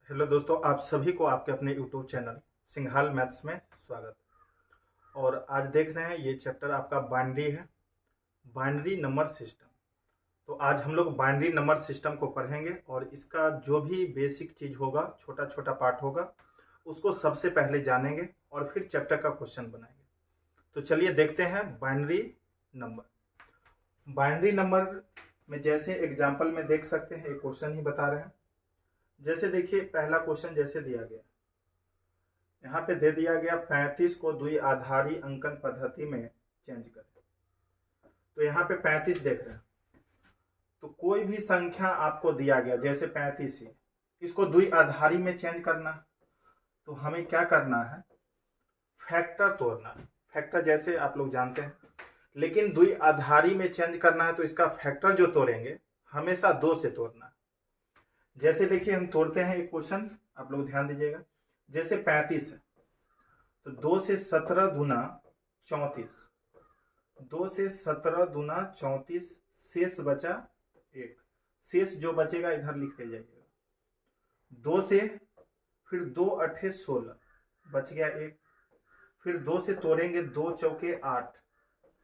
Hello दोस्तों, आप सभी को आपके अपने यूट्यूब चैनल सिंघाल मैथ्स में स्वागत। और आज देख रहे हैं ये चैप्टर आपका बाइनरी है, बाइनरी नंबर सिस्टम। तो आज हम लोग बाइनरी नंबर सिस्टम को पढ़ेंगे और इसका जो भी बेसिक चीज़ होगा, छोटा छोटा पार्ट होगा, उसको सबसे पहले जानेंगे और फिर चैप्टर का क्वेश्चन बनाएंगे। तो चलिए देखते हैं बाइनरी नंबर। बाइनरी नंबर में जैसे एग्जाम्पल में देख सकते हैं, एक क्वेश्चन ही बता रहे हैं। जैसे देखिए, पहला क्वेश्चन जैसे दिया गया, यहाँ पे दे दिया गया 35 को द्विआधारी अंकन पद्धति में चेंज करें। तो यहाँ पे 35 देख रहे हैं, तो कोई भी संख्या आपको दिया गया जैसे 35 है, इसको द्विआधारी में चेंज करना, तो हमें क्या करना है, फैक्टर तोड़ना। फैक्टर जैसे आप लोग जानते हैं, लेकिन द्विआधारी में चेंज करना है तो इसका फैक्टर जो तोड़ेंगे हमेशा 2 से तोड़ना। जैसे देखिए हम तोड़ते हैं एक क्वेश्चन, आप लोग ध्यान दीजिएगा। जैसे 35 है तो 2 से 17 दूना 34, 2 से 17 दूना 34, शेष बचा 1। शेष जो बचेगा इधर लिखते जाइएगा। 2 से फिर 2 अट्ठे 16, बच गया 1। फिर 2 से तोड़ेंगे, 2 चौके 8,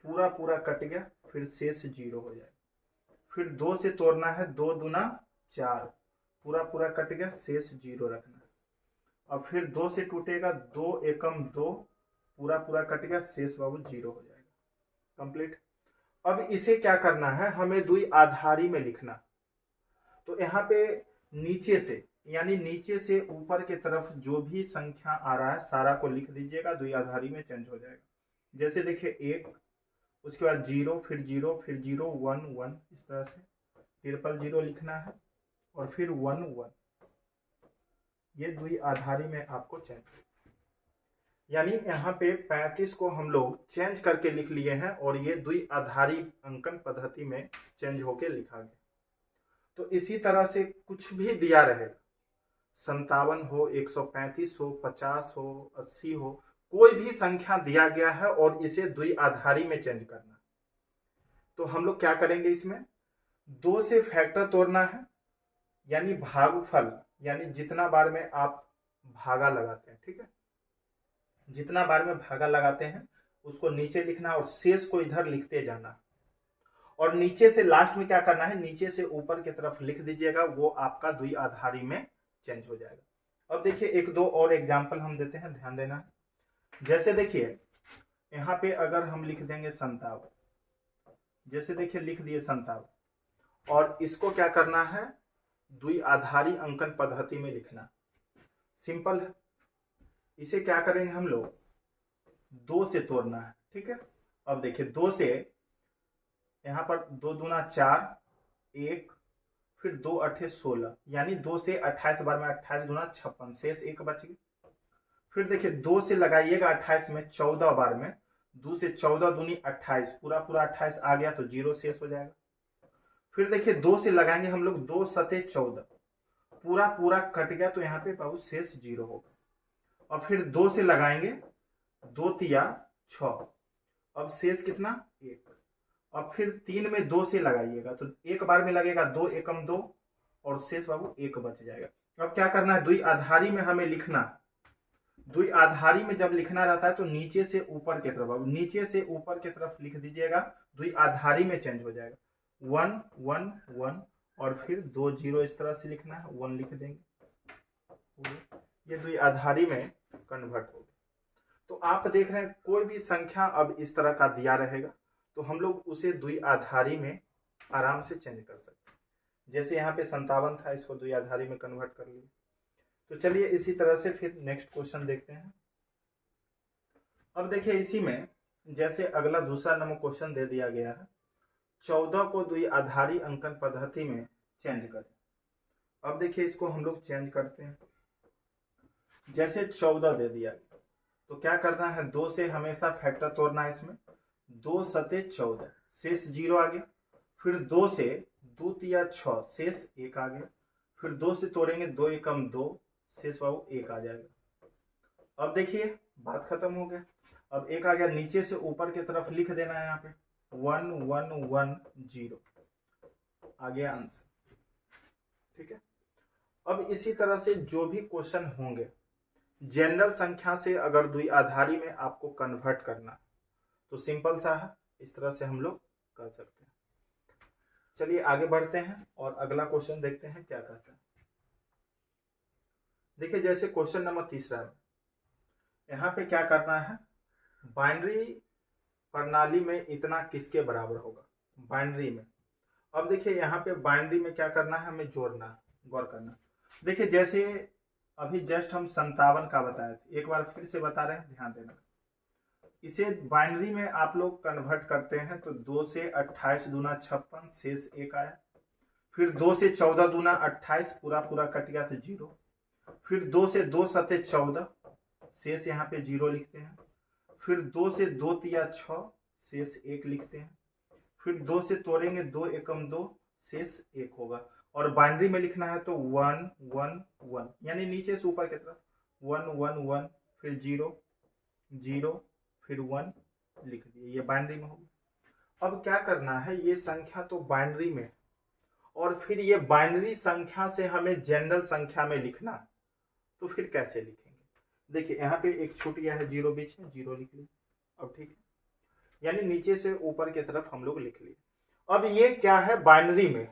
पूरा पूरा कट गया, फिर शेष 0 हो जाएगा। फिर 2 से तोड़ना है, 2 दूना 4, पूरा पूरा कट गया, शेष 0 रखना है। और फिर 2 से टूटेगा, 2 एकम 2, पूरा पूरा कट गया, शेष बाबू 0 हो जाएगा। कंप्लीट। अब इसे क्या करना है, हमें द्विआधारी में लिखना। तो यहाँ पे नीचे से, यानी नीचे से ऊपर की तरफ जो भी संख्या आ रहा है सारा को लिख दीजिएगा, द्विआधारी में चेंज हो जाएगा। जैसे देखिए 1, उसके बाद 0, फिर 0, फिर 0, 1 1, इस तरह से ट्रिपल 0 लिखना है और फिर 1 1। ये द्विआधारी में आपको चेंज, यानी यहाँ पे 35 को हम लोग चेंज करके लिख लिए हैं और ये द्विआधारी अंकन पद्धति में चेंज होके लिखा गया। तो इसी तरह से कुछ भी दिया रहेगा, 57 हो, 135 हो, 50 हो, 80 हो, कोई भी संख्या दिया गया है और इसे द्विआधारी में चेंज करना, तो हम लोग क्या करेंगे, इसमें 2 से फैक्टर तोड़ना है, यानी भागफल, यानी जितना बार में आप भागा लगाते हैं, ठीक है, जितना बार में भागा लगाते हैं उसको नीचे लिखना और शेष को इधर लिखते जाना। और नीचे से लास्ट में क्या करना है, नीचे से ऊपर की तरफ लिख दीजिएगा, वो आपका द्विआधारी में चेंज हो जाएगा। अब देखिए एक दो और एग्जाम्पल हम देते हैं, ध्यान देना है। जैसे देखिए यहाँ पे अगर हम लिख देंगे 57, जैसे देखिए लिख दिए 57, और इसको क्या करना है, द्विआधारी अंकन पद्धति में लिखना। सिंपल है। इसे क्या करेंगे हम लोग, 2 से तोड़ना है, ठीक है। अब देखिए 2 से, यहाँ पर 2 दूना 4, 1, फिर 2 अट्ठे 16, यानी 2 से 28 बार में 28 दूना 56, शेष 1 बच गई। फिर देखिए 2 से लगाइएगा 28 में 14 बार में, 2 से 14 दूनी 28, पूरा पूरा 28 आ गया तो 0 शेष हो जाएगा। फिर देखिए 2 से लगाएंगे हम लोग, 2 सते 14, पूरा पूरा कट गया तो यहाँ पे बहुत शेष 0 होगा। और फिर 2 से लगाएंगे, 2 तिया 6, अब शेष कितना 1। अब फिर 3 में 2 से लगाइएगा तो एक बार में लगेगा, 2 एकम 2, और शेष बाबू 1 बच जाएगा। अब क्या करना है, द्विआधारी में हमें लिखना। द्विआधारी में जब लिखना रहता है तो नीचे से ऊपर की तरफ, अब नीचे से ऊपर की तरफ लिख दीजिएगा, द्विआधारी में चेंज हो जाएगा। 1 1 1, और फिर 2 0 इस तरह से लिखना है, 1 लिख देंगे, ये द्विआधारी में कन्वर्ट हो गया। तो आप देख रहे हैं कोई भी संख्या अब इस तरह का दिया रहेगा तो हम लोग उसे द्विआधारी में आराम से चेंज कर सकते हैं। जैसे यहाँ पे 57 था, इसको द्विआधारी में कन्वर्ट कर लिया। तो चलिए इसी तरह से फिर नेक्स्ट क्वेश्चन देखते हैं। अब देखिए इसी में जैसे अगला दूसरा नंबर क्वेश्चन दे दिया गया है, 14 को द्विआधारी अंकन पद्धति में चेंज करें। अब देखिए इसको हम लोग चेंज करते हैं। जैसे 14 दे दिया गया तो क्या करना है, 2 से हमेशा फैक्टर तोड़ना है इसमें, 2 सते 14, शेष 0 आ गया। फिर 2 से 2 तिया 6, शेष 1 आ गया। फिर 2 से तोड़ेंगे, 2 एकम 2, शेष बाबू 1 आ जाएगा। अब देखिए बात खत्म हो गया। अब 1 आ गया, नीचे से ऊपर की तरफ लिख देना है, यहाँ पे 1 1 1 0 आ गया आंसर, ठीक है। अब इसी तरह से जो भी क्वेश्चन होंगे जनरल संख्या से अगर द्विआधारी में आपको कन्वर्ट करना तो सिंपल सा है, इस तरह से हम लोग कर सकते हैं। चलिए आगे बढ़ते हैं और अगला क्वेश्चन देखते हैं क्या कहता है। देखिए जैसे क्वेश्चन नंबर तीसरा है, यहाँ पे क्या करना है, बाइनरी प्रणाली में इतना किसके बराबर होगा, बाइनरी में। अब देखिए यहाँ पे बाइनरी में क्या करना है, हमें जोड़ना है, गौर करना। देखिए जैसे अभी जस्ट हम 57 का बताए थे, एक बार फिर से बता रहे हैं, ध्यान देना। इसे बाइनरी में आप लोग कन्वर्ट करते हैं तो 2 से 28 दूना 56 शेष 1 आया, फिर 2 से 14 दूना 28 पूरा पूरा कट गया तो 0, फिर 2 से 2 सते 14 शेष यहाँ पे 0 लिखते हैं, फिर 2 से 2 तिया 6 शेष 1 लिखते हैं, फिर 2 से तोड़ेंगे 2 एकम 2 शेष 1 होगा। और बाइनरी में लिखना है तो 1 1 1 यानी नीचे से ऊपर की तरफ 1 1 1 फिर 0 0 फिर 1 लिख दिए, ये बाइनरी में होगी। अब क्या करना है, ये संख्या तो बाइनरी में और फिर ये बाइनरी संख्या से हमें जनरल संख्या में लिखना, तो फिर कैसे लिखेंगे। देखिए यहाँ पे एक छूट गया है 0 बीच में, 0 लिख ली। अब ठीक है, यानी नीचे से ऊपर की तरफ हम लोग लिख लिए। अब ये क्या है, बाइनरी में,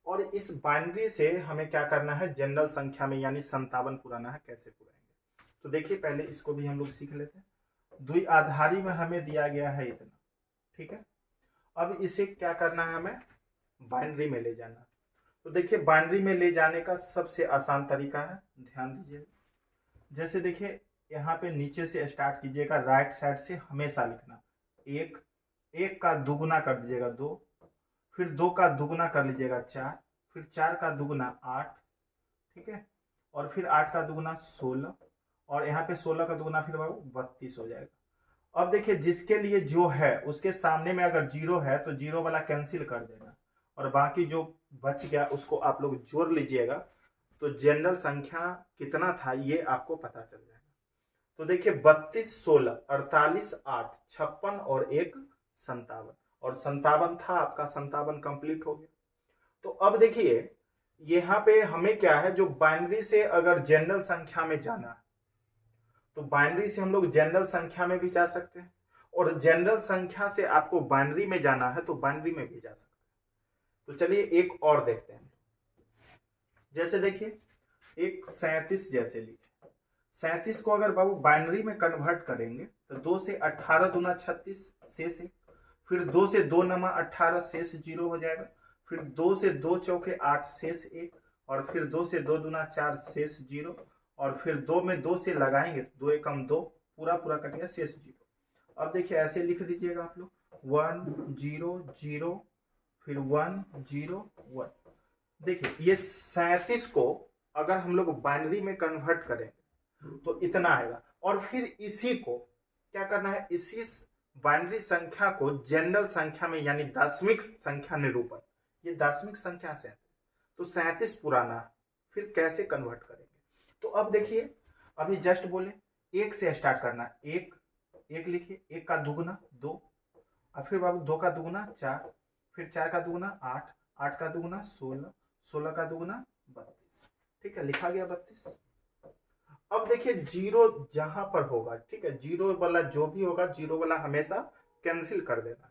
और इस बाइनरी से हमें क्या करना है, जनरल संख्या में यानी 57 पुराना है, कैसे पुराएंगे। तो देखिए पहले इसको भी हम लोग सीख लेते हैं। द्विआधारी में हमें दिया गया है इतना, ठीक है। अब इसे क्या करना है, हमें बाइनरी में ले जाना। तो देखिए बाइनरी में ले जाने का सबसे आसान तरीका है, ध्यान दीजिए। जैसे देखिए यहाँ पे नीचे से स्टार्ट कीजिएगा, राइट साइड से हमेशा लिखना, 1 1 का दुगुना कर दीजिएगा 2, फिर 2 का दुगुना कर लीजिएगा 4, फिर 4 का दुगुना 8, ठीक है, और फिर 8 का दुगुना 16, और यहाँ पे 16 का दुगुना फिर 32 हो जाएगा। अब देखिए जिसके लिए जो है उसके सामने में अगर 0 है तो 0 वाला कैंसिल कर देना, और बाकी जो बच गया उसको आप लोग जोड़ लीजिएगा, तो जनरल संख्या कितना था ये आपको पता चल जाएगा। तो देखिए 32 16 48 8 56 और 1 57, और 57 था आपका, 57 कंप्लीट हो गया। तो अब देखिए यहाँ पे हमें क्या है, जो बाइनरी से अगर जनरल संख्या में जाना है तो बाइनरी से हम लोग जनरल संख्या में भी जा सकते हैं, और जनरल संख्या से आपको बाइनरी में जाना है तो बाइनरी में भी जा सकते हैं। तो चलिए एक और देखते हैं। जैसे देखिए एक 37 जैसे लिखे, 37 को अगर बाबू बाइनरी में कन्वर्ट करेंगे तो 2 से 18 दूना 36 शेष 1, फिर 2 से 2 नमा 18 शेष 0 हो जाएगा, फिर 2 से 2 चौके 8 शेष 1, और फिर 2 से 2 दूना 4 शेष 0, और फिर 2 में 2 से लगाएंगे 2 एकम 2 पूरा पूरा कट गया शेष 0। अब देखिए ऐसे लिख दीजिएगा आप लोग 1 0 0 फिर 1 0 1। देखिए ये 37 को अगर हम लोग बाइनरी में कन्वर्ट करें तो इतना आएगा, और फिर इसी को क्या करना है, इसी बाइनरी संख्या को जनरल संख्या में यानी दशमिक संख्या निरूपण, ये दशमिक संख्या से तो 37 पुराना, फिर कैसे कन्वर्ट करेंगे। तो अब देखिए अभी जस्ट बोले 1 से स्टार्ट करना, 1 1 लिखिए, 1 का दुगुना 2, और फिर बाबू 2 का दुगुना 4, फिर 4 का दुगुना 8, 8 का दुगुना 16, 16 का दुगुना 32, ठीक है, लिखा गया 32। अब देखिए 0 जहां पर होगा, ठीक है, 0 वाला जो भी होगा 0 वाला हमेशा कैंसिल कर देना।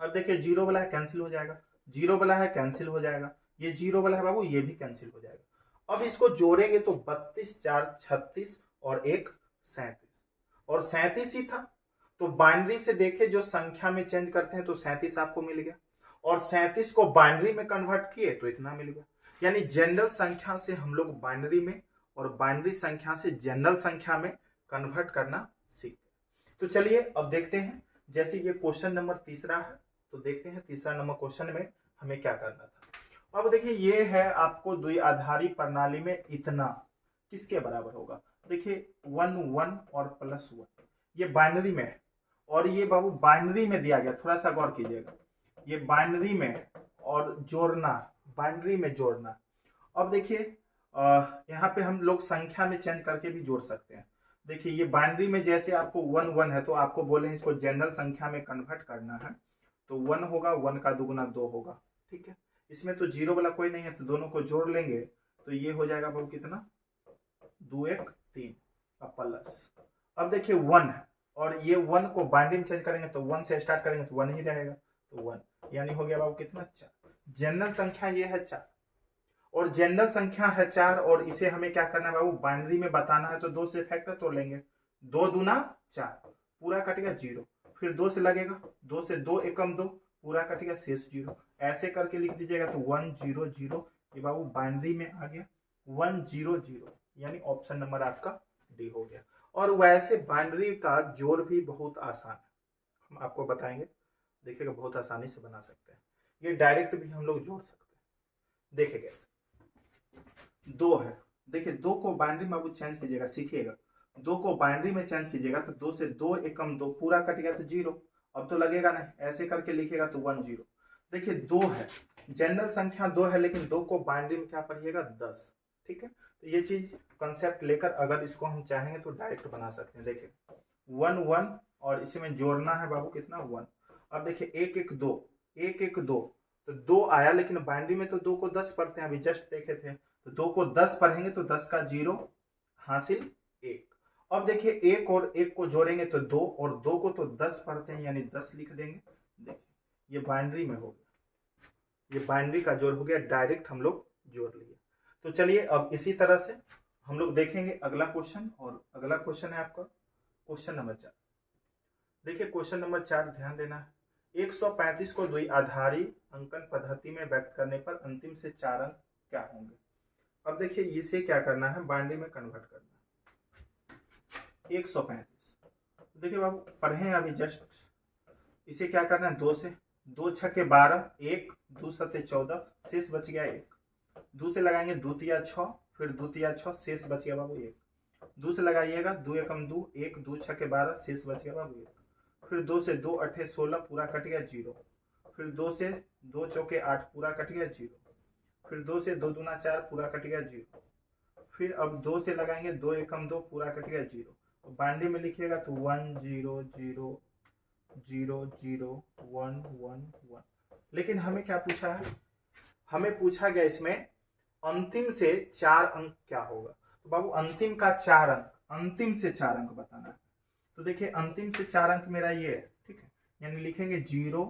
अब देखिए 0 वाला है कैंसिल हो जाएगा, 0 वाला है कैंसिल हो जाएगा, ये 0 वाला है बाबू ये भी कैंसिल हो जाएगा। अब इसको जोड़ेंगे तो 32 4 36 और 1 37, और 37 ही था, तो बाइनरी से देखे जो संख्या में चेंज करते हैं तो 37 आपको मिल गया, और 37 को बाइनरी में कन्वर्ट किए तो इतना मिल गया। यानी जनरल संख्या से हम लोग बाइनरी में और बाइनरी संख्या से जनरल संख्या में कन्वर्ट करना सीखते। तो चलिए अब देखते हैं, जैसे ये क्वेश्चन नंबर तीसरा है तो देखते हैं तीसरा नंबर क्वेश्चन में हमें क्या करना था। अब देखिए ये है आपको द्विआधारी प्रणाली में इतना किसके बराबर होगा। देखिए 1 1 और +1 ये बाइनरी में है, और ये बाबू बाइनरी में दिया गया, थोड़ा सा गौर कीजिएगा, ये बाइनरी में और जोड़ना, बाइनरी में जोड़ना। अब देखिए यहाँ पे हम लोग संख्या में चेंज करके भी जोड़ सकते हैं। देखिए ये बाइनरी में जैसे आपको 1 1 है तो आपको बोले इसको जनरल संख्या में कन्वर्ट करना है, तो 1 होगा, 1 का दुगुना 2 होगा, ठीक है। इसमें तो 0 वाला कोई नहीं है तो दोनों को जोड़ लेंगे तो ये हो जाएगा बाबू कितना, 2 1 3 अब प्लस। अब देखिए 1 है और ये 1 को बाइंडिंग चेंज करेंगे तो 1 से स्टार्ट करेंगे तो 1 ही रहेगा, तो 1 यानी हो गया बाबू कितना, 4। जनरल संख्या ये है 4 और जनरल संख्या है 4 और इसे हमें क्या करना है बाबू, बाइनरी में बताना है तो 2 से फैक्टर तोड़ लेंगे, 2 दूना 4 पूरा कटेगा 0, फिर 2 से लगेगा, 2 से 2 एकम 2 पूरा कटेगा शेष 0, ऐसे करके लिख दीजिएगा तो 1 0 0 ये बाबू बाइनरी में आ गया 1 0 0, यानी ऑप्शन नंबर आपका डी हो गया। और वैसे बाइनरी का जोड़ भी बहुत आसान है, हम आपको बताएंगे, देखिएगा बहुत आसानी से बना सकते हैं, ये डायरेक्ट भी हम लोग जोड़ सकते हैं। देखिए कैसे, 2 है, देखिए 2 को बाइनरी में आप चेंज कीजिएगा, सीखिएगा, 2 को बाइनरी में चेंज कीजिएगा तो 2 से 2 एकम 2 पूरा कट गया तो 0, अब तो लगेगा नहीं, ऐसे करके लिखिएगा तो 1 0। देखिए 2 है, जनरल संख्या 2 है लेकिन 2 को बाइनरी में क्या पढ़िएगा, 10, ठीक है। तो ये चीज कंसेप्ट लेकर अगर इसको हम चाहेंगे तो डायरेक्ट बना सकते हैं। देखिए 1 1 और इसी में जोड़ना है बाबू कितना, 1। अब देखिए 1 1 2 1 1 2 तो 2 आया लेकिन बाइनरी में तो 2 को 10 पढ़ते हैं, अभी जस्ट देखे थे, तो 2 को 10 पढ़ेंगे तो 10 का 0 हासिल 1। अब देखिए 1 और 1 को जोड़ेंगे तो 2 और 2 को तो 10 पढ़ते हैं यानी 10 लिख देंगे। देखिए ये बाइनरी में हो गया, ये बाइनरी का जोड़ हो गया, डायरेक्ट हम लोग जोड़ लिए। तो चलिए अब इसी तरह से हम लोग देखेंगे अगला क्वेश्चन, और अगला क्वेश्चन है आपका क्वेश्चन नंबर 4। देखिए क्वेश्चन नंबर 4 ध्यान देना है, 135 को द्विआधारी अंकन पद्धति में व्यक्त करने पर अंतिम से 4 अंक क्या होंगे। अब देखिए इसे क्या करना है, बाइनरी में कन्वर्ट करना है। 135 देखिए बाबू पढ़े अभी जस्ट, इसे क्या करना है, 2 से 2 छक्के 12 1 2 7 14 शेष बच गया 1, 2 से लगाएंगे 2 तिया 6 फिर 2 तिया 6 शेष बच गया बाबू 1, 2 से लगाइएगा 2 एकम 2 1 2 छक्के 12 शेष बच गया बाबू 1, फिर 2 से 2 8 16 पूरा कट गया 0, फिर 2 से 2 चौके 8 पूरा कट गया 0, फिर 2 से 2 दूना 4 पूरा कट गया 0, फिर अब 2 से लगाएंगे 2 एकम 2 पूरा कट गया 0, तो बाइनरी में लिखिएगा तो 1 0 0 0 0 1 1 1। लेकिन हमें क्या पूछा है, हमें पूछा गया इसमें अंतिम से 4 अंक क्या होगा। तो बाबू अंतिम का 4 अंक, अंतिम से 4 अंक बताना है। तो देखिए अंतिम से 4 अंक मेरा ये है, ठीक है, यानी लिखेंगे 0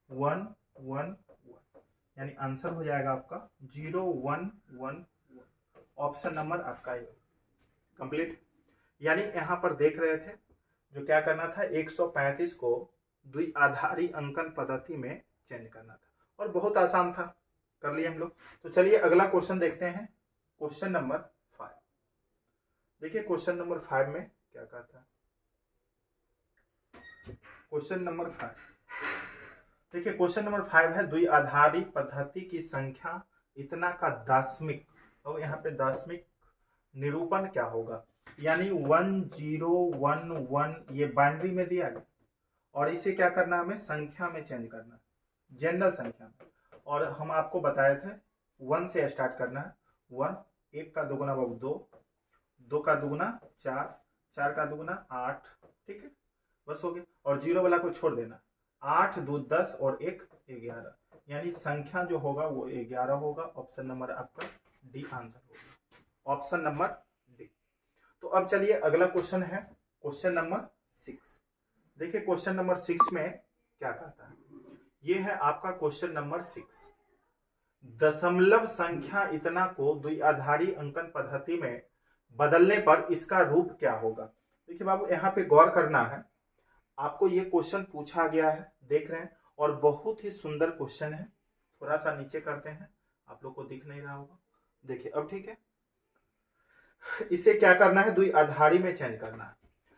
1 1 1, यानी आंसर हो जाएगा आपका 0 1 1 1, ऑप्शन नंबर आपका ये कंप्लीट। यानी यहाँ पर देख रहे थे जो क्या करना था, 135 को द्विआधारी अंकन पद्धति में चेंज करना था और बहुत आसान था, कर लिए हम लोग। तो चलिए अगला क्वेश्चन देखते हैं, क्वेश्चन नंबर 5। देखिए क्वेश्चन नंबर 5 में क्या कहा था, क्वेश्चन नंबर 5 देखिए क्वेश्चन नंबर 5 है, द्विआधारी पद्धति की संख्या इतना का दशमिक, तो यहाँ पे दशमिक निरूपण क्या होगा, यानी 1 0 1 1 ये बाइनरी में दिया गया और इसे क्या करना, हमें संख्या में चेंज करना, जनरल संख्या में। और हम आपको बताए थे 1 से स्टार्ट करना है, 1 1 का दुगुना बाबू 2, 2 का दुगुना 4, 4 का दुगुना 8, ठीक है, बस हो गया। और 0 वाला को छोड़ देना, 8 2 10 और 1 11, यानी संख्या जो होगा वो 11 होगा। ऑप्शन नंबर आपका डी आंसर होगा, ऑप्शन नंबर डी। तो अब चलिए अगला क्वेश्चन है क्वेश्चन नंबर 6। देखिए क्वेश्चन नंबर 6 में क्या कहता है, ये है आपका क्वेश्चन नंबर 6, दशमलव संख्या इतना को द्विआधारी अंकन पद्धति में बदलने पर इसका रूप क्या होगा। देखिए बाबू यहाँ पे गौर करना है, आपको ये क्वेश्चन पूछा गया है, देख रहे हैं, और बहुत ही सुंदर क्वेश्चन है। थोड़ा सा नीचे करते हैं, आप लोग को दिख नहीं रहा होगा, देखिए अब ठीक है। इसे क्या करना है, द्विआधारी में चेंज करना है।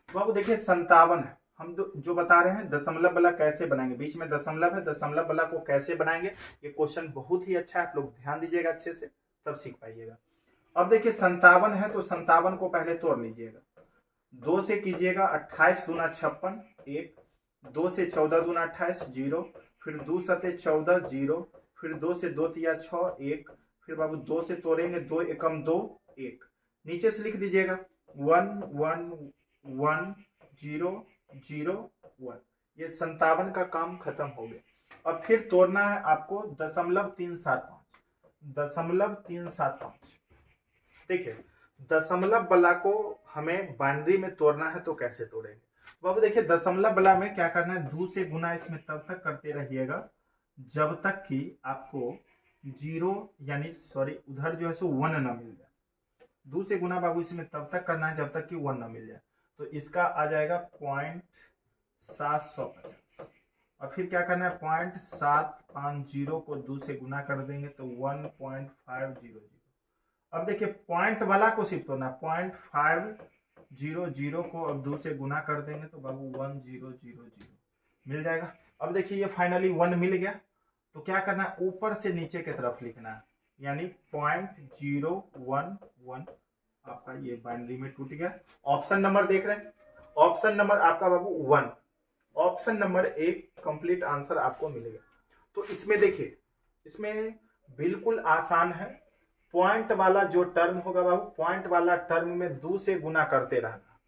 बाबू देखिए 57 है, हम जो बता रहे हैं दशमलव वाला कैसे बनाएंगे, बीच में दशमलव है, दशमलव वाला को कैसे बनाएंगे, ये क्वेश्चन बहुत ही अच्छा है, आप लोग ध्यान दीजिएगा अच्छे से, तब सीख पाइएगा। अब देखिए 57 है तो 57 को पहले तोड़ लीजिएगा, 2 से कीजिएगा 28 दूना 56 1, 2 से 14 दूना 28 0, फिर 2 सते 14 0, फिर 2 से 2 तिया 6 1, फिर बाबू 2 से तोड़ेंगे 2 एकम 2 1, नीचे से लिख दीजिएगा 1 1 1 0 0 1, ये 57 का काम खत्म हो गया। अब फिर तोड़ना है आपको 0.375, 0.375। देखिए दशमलव बला को हमें बाइनरी में तोड़ना है तो कैसे तोड़ेंगे बाबू। देखिए दशमलव बला में क्या करना है, 2 से गुना इसमें तब तक करते रहिएगा जब तक कि आपको जीरो यानी सॉरी उधर जो है सो 1 ना मिल जाए। 2 से गुना बाबू इसमें तब तक करना है जब तक कि 1 ना मिल जाए। तो इसका आ जाएगा 0.750 और फिर क्या करना है 0.750 को 2 से गुना कर देंगे तो 1.500। अब देखिए पॉइंट वाला को सिर्फ तोड़ना, 0.500 को अब 2 से गुना कर देंगे तो बाबू 1000 मिल जाएगा। अब देखिए ये फाइनली 1 मिल गया तो क्या करना है ऊपर से नीचे की तरफ लिखना है, यानी 0.011 आपका ये बाइनरी में टूट गया। ऑप्शन नंबर देख रहे हैं, ऑप्शन नंबर आपका बाबू 1, ऑप्शन नंबर 1 कंप्लीट आंसर आपको मिलेगा। तो इसमें देखिए इसमें बिल्कुल आसान है। पॉइंट वाला जो टर्म होगा बाबू, पॉइंट वाला टर्म में 2 से गुना करते रहना,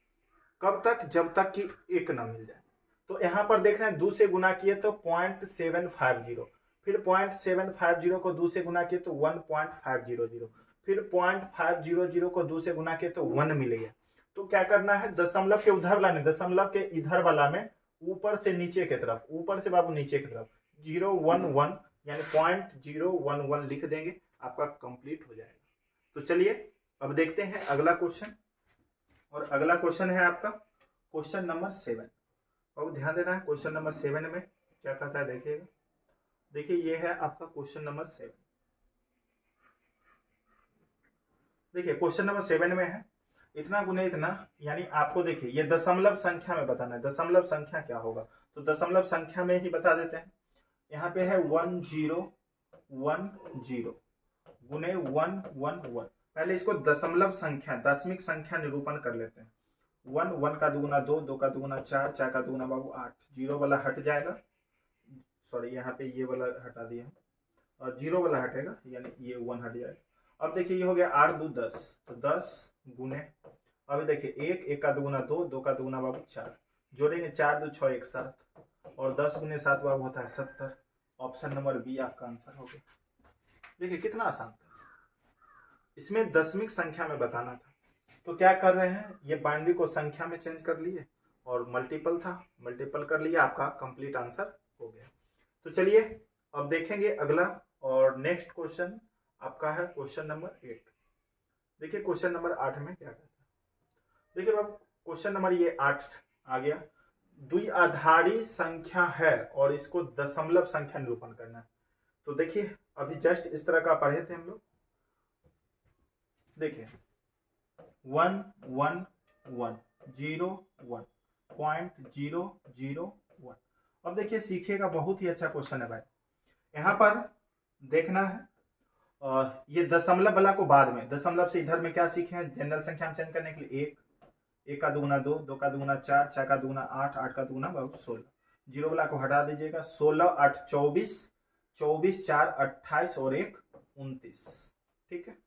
कब तक, जब तक कि 1 ना मिल जाए। तो यहां पर देख रहे हैं 2 से गुना किए तो 0.750, फिर 0.750 को 2 से गुना किए तो 1.500, फिर 0.500 को 2 से गुना किए तो 1 मिल गया। तो क्या करना है दशमलव के उधर वाला नहीं, दशमलव के इधर वाला में ऊपर से नीचे की तरफ, ऊपर से बाबू नीचे की तरफ 011 यानी 0.011 लिख देंगे, आपका कंप्लीट हो जाएगा। तो चलिए अब देखते हैं अगला क्वेश्चन, और अगला क्वेश्चन है आपका क्वेश्चन नंबर 7। और ध्यान देना है क्वेश्चन नंबर 7 में क्या कहता है देखिएगा। देखिए ये है आपका क्वेश्चन नंबर 7। देखिए क्वेश्चन नंबर 7 में है इतना गुने इतना, यानी आपको देखिए ये दशमलव संख्या में बताना है। दशमलव संख्या क्या होगा तो दशमलव संख्या में ही बता देते हैं। यहाँ पे है 1010 गुने 111। पहले इसको दशमलव संख्या दशमिक संख्या निरूपण कर लेते हैं। 1 1 का दुगुना 2, 2 का दुगुना 4, 4 का दुगुना बाबू 8, जीरो वाला हट जाएगा, सॉरी यहाँ पे ये वाला हटा दिया और जीरो वाला हटेगा यानी ये 1 हट जाएगा। अब देखिए ये हो गया 8 2 10, तो 10 गुने, अब देखिए 1 1 का दुगुना 2, 2 का दुगुना बाबू 4, जोड़ेंगे 4 2 6 1 7 और 10 गुने 7 बाबू होता है 70। ऑप्शन नंबर बी आपका आंसर हो गया। देखिए कितना आसान था, इसमें दशमिक संख्या में बताना था तो क्या कर रहे हैं ये बाइनरी को संख्या में चेंज कर लिए और मल्टीपल था, मल्टीपल कर लिया, आपका कंप्लीट आंसर हो गया। तो चलिए अब देखेंगे अगला और नेक्स्ट क्वेश्चन आपका है क्वेश्चन नंबर 8। देखिए क्वेश्चन नंबर 8 में क्या कहता है। देखिए बाबू क्वेश्चन नंबर ये 8 आ गया, द्विआधारी संख्या है और इसको दशमलव संख्या निरूपण करना है। तो देखिए अभी जस्ट इस तरह का पढ़े थे हम लोग। देखिए 1 1 1 0 1 0.001। अब देखिए सीखिएगा, बहुत ही अच्छा क्वेश्चन है भाई। यहाँ पर देखना है ये दशमलव वाला को बाद में, दशमलव से इधर में क्या सीखे हैं जनरल संख्या में चेंज करने के लिए 1 1 का दुगुना 2, 2 का दुगुना 4, 4 का दुगुना 8, 8 का दुगुना 16, जीरो वाला को हटा दीजिएगा, 16 8 24, 24 4 28 और 1 29। ठीक है।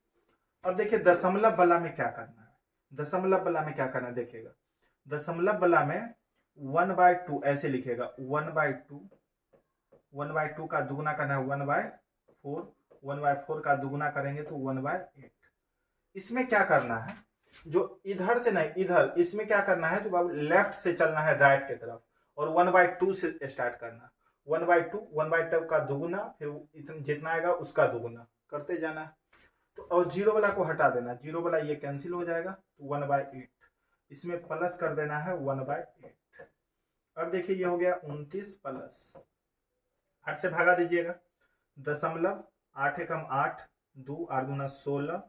अब देखिए दशमलव वाला में क्या करना है, दशमलव वाला में क्या करना है देखिएगा। दशमलव वाला में 1/2 ऐसे लिखेगा, 1/2, 1/2 का दुगुना करना है 1/4, 1/4 का दुगुना करेंगे तो 1/8। इसमें क्या करना है जो इधर से नहीं इधर, इसमें क्या करना है जो बाबू लेफ्ट से चलना है राइट की तरफ और 1/2 से स्टार्ट करना, 1/2 का दुगुना, फिर जितना आएगा उसका दुगुना करते जाना है। तो और जीरो वाला को हटा देना, जीरो वाला ये कैंसिल हो जाएगा तो 1/8, इसमें प्लस कर देना है 1/8। अब देखिए ये हो गया 29 प्लस 8 से भागा दीजिएगा, दशमलव 8 एकम 8, 2 8 दूना 16,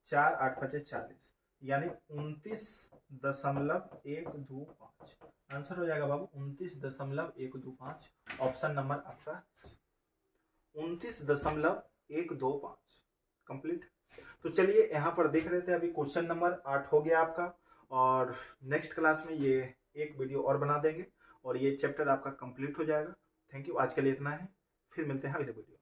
4 8 5 40 यानी 29.125 आंसर हो जाएगा बाबू 29.125। ऑप्शन नंबर आपका 29.125 कंप्लीट। तो चलिए यहाँ पर देख रहे थे अभी क्वेश्चन नंबर 8 हो गया आपका, और नेक्स्ट क्लास में ये एक वीडियो और बना देंगे और ये चैप्टर आपका कंप्लीट हो जाएगा। थैंक यू, आज के लिए इतना है, फिर मिलते हैं अगले वीडियो।